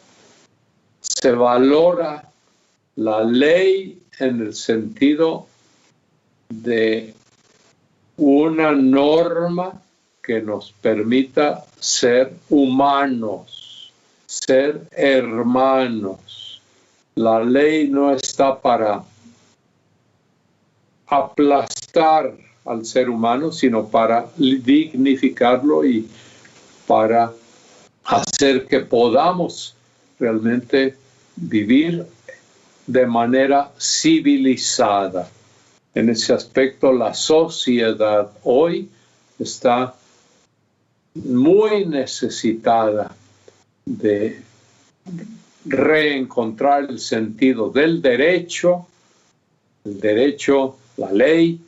se valora la ley en el sentido de una norma que nos permita ser humanos, ser hermanos. La ley no está para aplastar al ser humano, sino para dignificarlo y para hacer que podamos realmente vivir de manera civilizada. En ese aspecto, la sociedad hoy está muy necesitada de reencontrar el sentido del derecho, la ley,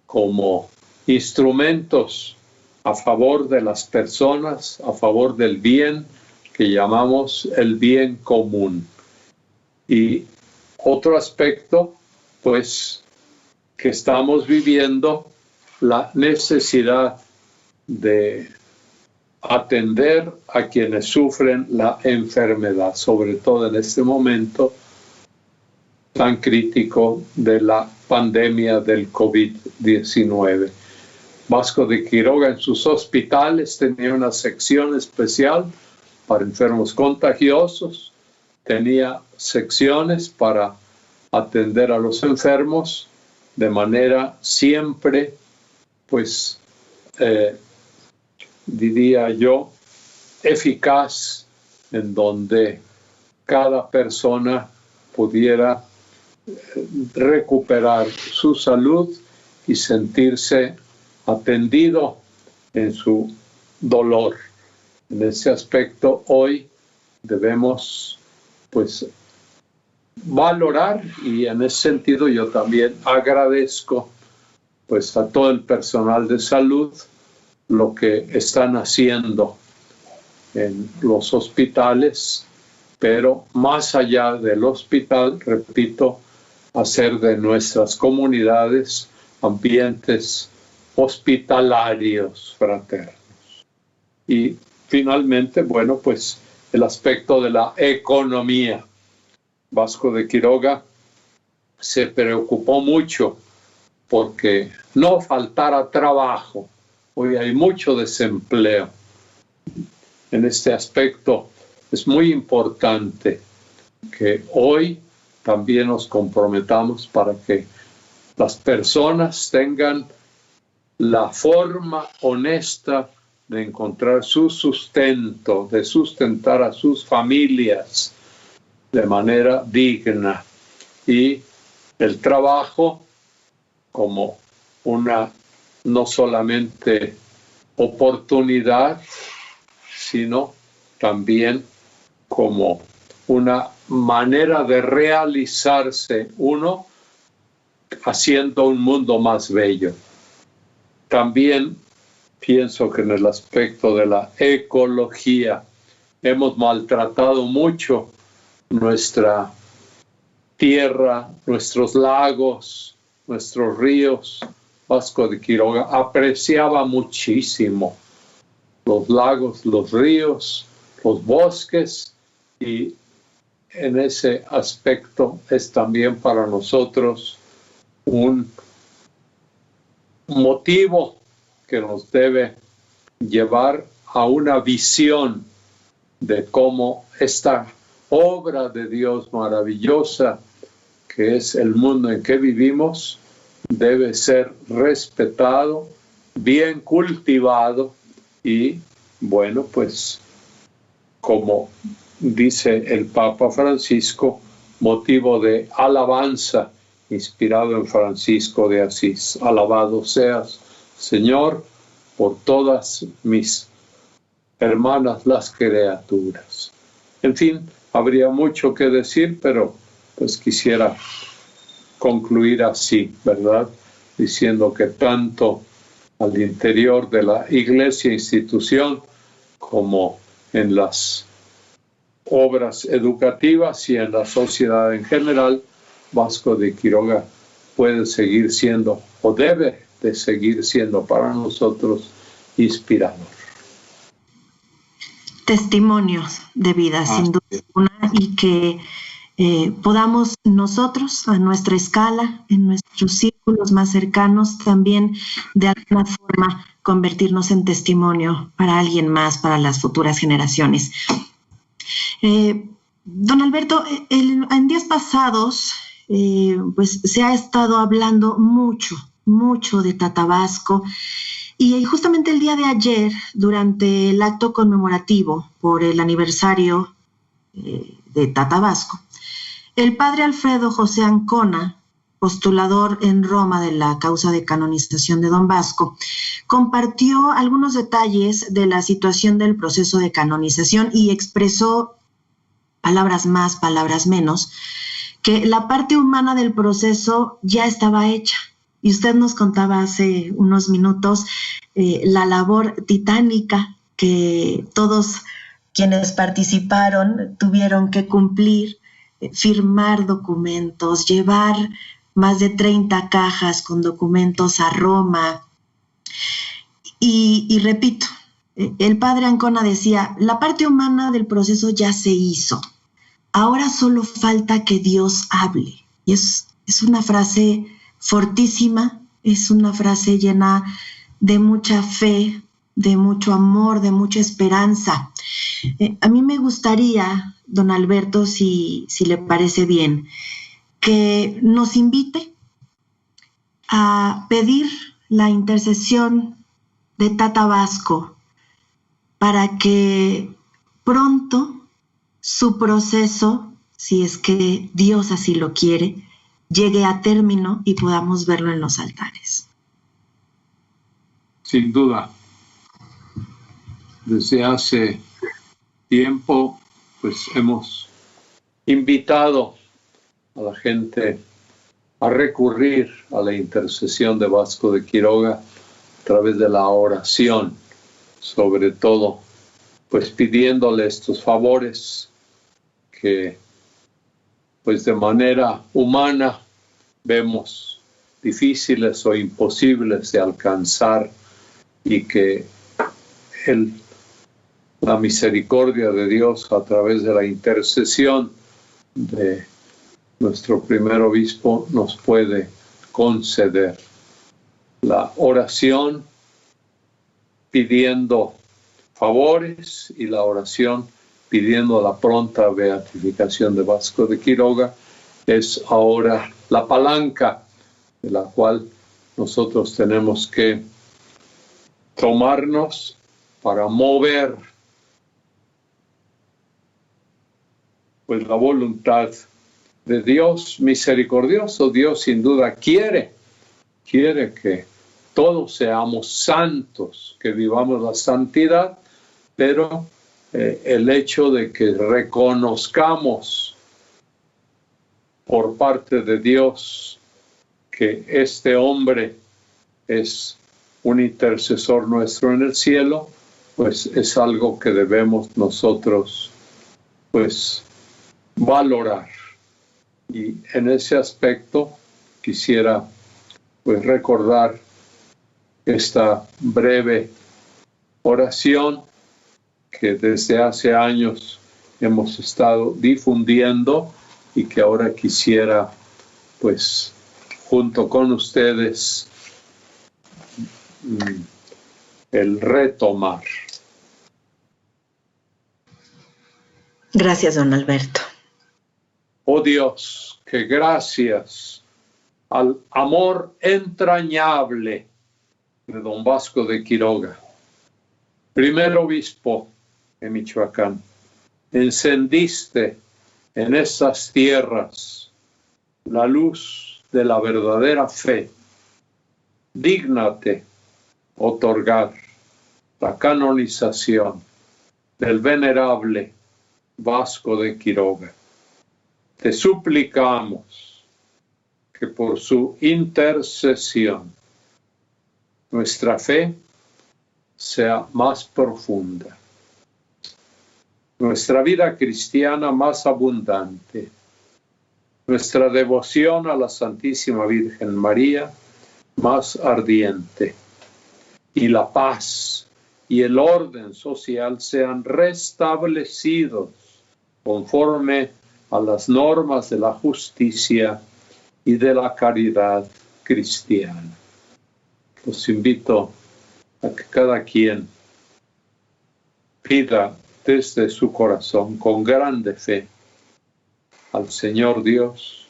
como instrumentos a favor de las personas, a favor del bien que llamamos el bien común. Y otro aspecto, pues, que estamos viviendo, la necesidad de atender a quienes sufren la enfermedad, sobre todo en este momento tan crítico de la pandemia del COVID-19. Vasco de Quiroga en sus hospitales tenía una sección especial para enfermos contagiosos, tenía secciones para atender a los enfermos de manera siempre, pues, diría yo, eficaz, en donde cada persona pudiera recuperar su salud y sentirse atendido en su dolor. En ese aspecto hoy debemos pues valorar, y en ese sentido yo también agradezco pues a todo el personal de salud lo que están haciendo en los hospitales, pero más allá del hospital, repito, hacer de nuestras comunidades ambientes hospitalarios fraternos. Y finalmente, bueno, pues el aspecto de la economía. Vasco de Quiroga se preocupó mucho porque no faltara trabajo. Hoy hay mucho desempleo. En este aspecto es muy importante que hoy también nos comprometamos para que las personas tengan la forma honesta de encontrar su sustento, de sustentar a sus familias de manera digna, y el trabajo como una no solamente oportunidad, sino también como una manera de realizarse uno haciendo un mundo más bello. También pienso que en el aspecto de la ecología hemos maltratado mucho nuestra tierra, nuestros lagos, nuestros ríos. Vasco de Quiroga apreciaba muchísimo los lagos, los ríos, los bosques, y en ese aspecto es también para nosotros un motivo que nos debe llevar a una visión de cómo esta obra de Dios maravillosa, que es el mundo en que vivimos, debe ser respetado, bien cultivado y, bueno, pues, como dice el Papa Francisco, motivo de alabanza, inspirado en Francisco de Asís. Alabado seas, Señor, por todas mis hermanas las criaturas. En fin, habría mucho que decir, pero pues quisiera concluir así, ¿verdad? Diciendo que tanto al interior de la Iglesia institución como en las obras educativas y en la sociedad en general, Vasco de Quiroga puede seguir siendo o debe de seguir siendo para nosotros inspirador. Testimonios de vida, sin duda alguna, y que podamos nosotros, a nuestra escala, en nuestros círculos más cercanos, también de alguna forma convertirnos en testimonio para alguien más, para las futuras generaciones. Don Alberto, en días pasados, pues se ha estado hablando mucho de Tatabasco, y justamente el día de ayer, durante el acto conmemorativo por el aniversario de Tatabasco, el padre Alfredo José Ancona, postulador en Roma de la causa de canonización de Don Vasco, compartió algunos detalles de la situación del proceso de canonización y expresó, palabras más, palabras menos, que la parte humana del proceso ya estaba hecha. Y usted nos contaba hace unos minutos la labor titánica que todos quienes participaron tuvieron que cumplir, firmar documentos, llevar más de 30 cajas con documentos a Roma. Y repito, el padre Ancona decía, la parte humana del proceso ya se hizo. Ahora solo falta que Dios hable. Y es una frase fortísima, es una frase llena de mucha fe, de mucho amor, de mucha esperanza. A mí me gustaría, don Alberto, si le parece bien, que nos invite a pedir la intercesión de Tatabasco para que pronto su proceso, si es que Dios así lo quiere, llegue a término y podamos verlo en los altares. Sin duda, desde hace tiempo, pues hemos invitado a la gente a recurrir a la intercesión de Vasco de Quiroga a través de la oración, sobre todo, pues pidiéndole estos favores que, pues de manera humana, vemos difíciles o imposibles de alcanzar, y que la misericordia de Dios a través de la intercesión de nuestro primer obispo nos puede conceder. La oración pidiendo favores y la oración pidiendo la pronta beatificación de Vasco de Quiroga es ahora la palanca de la cual nosotros tenemos que tomarnos para mover pues la voluntad de Dios misericordioso. Dios sin duda quiere que todos seamos santos, que vivamos la santidad, pero el hecho de que reconozcamos por parte de Dios que este hombre es un intercesor nuestro en el cielo, pues es algo que debemos nosotros pues valorar. Y en ese aspecto quisiera pues recordar esta breve oración que desde hace años hemos estado difundiendo y que ahora quisiera pues junto con ustedes el retomar. Gracias, don Alberto. Oh Dios, que gracias al amor entrañable de don Vasco de Quiroga, primer obispo de Michoacán, encendiste en estas tierras la luz de la verdadera fe. Dígnate otorgar la canonización del venerable Vasco de Quiroga. Te suplicamos que por su intercesión nuestra fe sea más profunda nuestra vida cristiana más abundante, nuestra devoción a la Santísima Virgen María más ardiente, y la paz y el orden social sean restablecidos conforme a las normas de la justicia y de la caridad cristiana. Los invito a que cada quien pida desde su corazón con grande fe al Señor Dios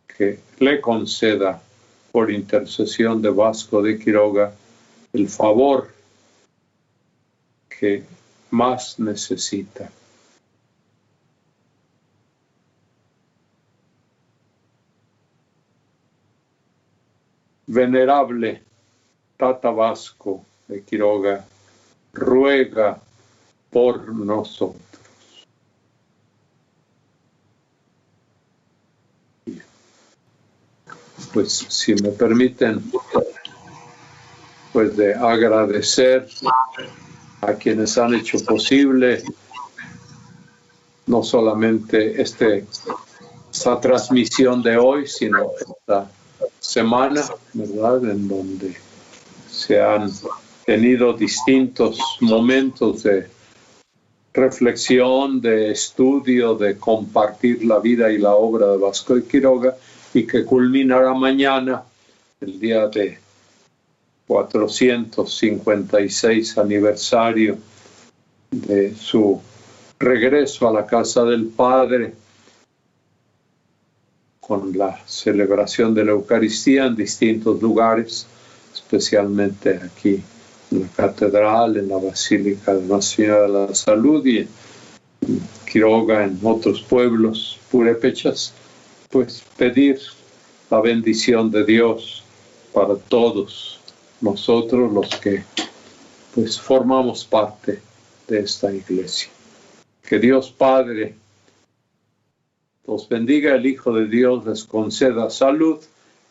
que le conceda por intercesión de Vasco de Quiroga el favor que más necesita. Venerable Tata Vasco de Quiroga, ruega por nosotros. Pues si me permiten, pues de agradecer a quienes han hecho posible no solamente esta transmisión de hoy, sino esta semana, ¿verdad?, en donde se han tenido distintos momentos de reflexión, de estudio, de compartir la vida y la obra de Vasco de Quiroga, y que culminará mañana, el día de 456 aniversario de su regreso a la casa del Padre, con la celebración de la Eucaristía en distintos lugares, especialmente aquí en la catedral, en la Basílica de Nuestra Señora de la Salud, y en Quiroga, en otros pueblos purépechas, pues pedir la bendición de Dios para todos nosotros los que pues formamos parte de esta iglesia. Que Dios Padre los bendiga, el Hijo de Dios les conceda salud,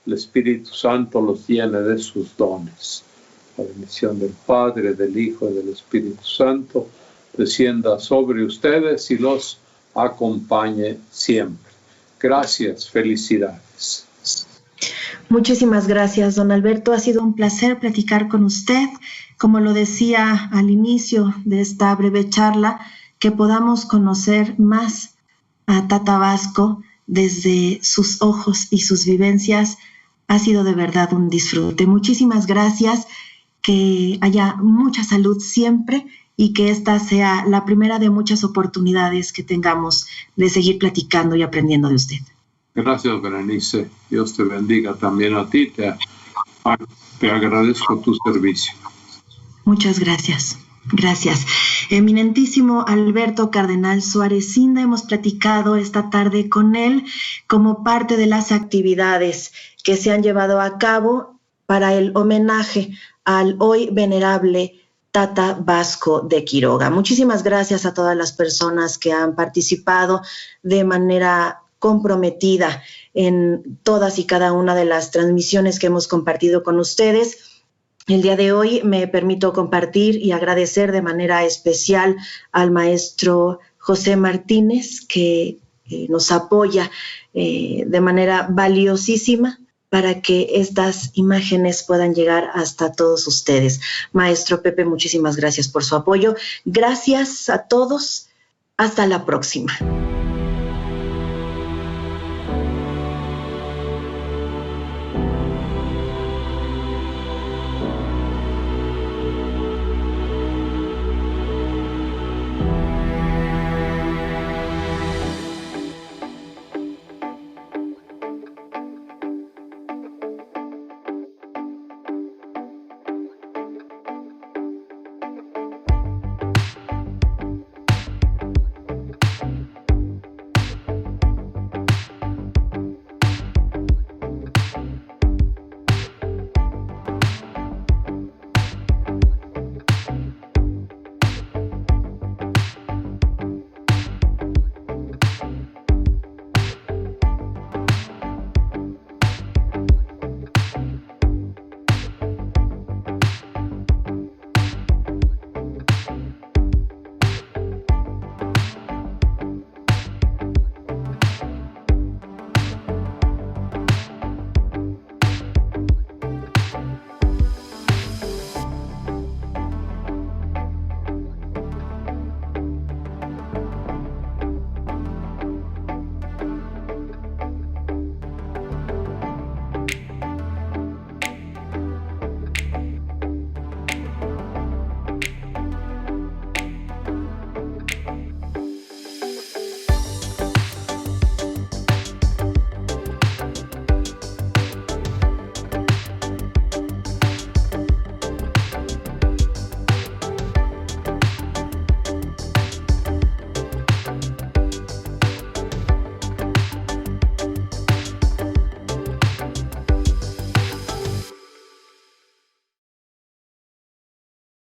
el Espíritu Santo los llene de sus dones. La bendición del Padre, del Hijo y del Espíritu Santo descienda sobre ustedes y los acompañe siempre. Gracias, felicidades. Muchísimas gracias, don Alberto. Ha sido un placer platicar con usted. Como lo decía al inicio de esta breve charla, que podamos conocer más a Tata Vasco desde sus ojos y sus vivencias ha sido de verdad un disfrute. Muchísimas gracias, que haya mucha salud siempre y que esta sea la primera de muchas oportunidades que tengamos de seguir platicando y aprendiendo de usted. Gracias, Berenice. Dios te bendiga también a ti. Te agradezco tu servicio. Muchas gracias. Gracias. Eminentísimo Alberto Cardenal Suárez Inda, hemos platicado esta tarde con él como parte de las actividades que se han llevado a cabo para el homenaje al hoy venerable Tata Vasco de Quiroga. Muchísimas gracias a todas las personas que han participado de manera comprometida en todas y cada una de las transmisiones que hemos compartido con ustedes. El día de hoy me permito compartir y agradecer de manera especial al maestro José Martínez, que nos apoya de manera valiosísima para que estas imágenes puedan llegar hasta todos ustedes. Maestro Pepe, muchísimas gracias por su apoyo. Gracias a todos. Hasta la próxima.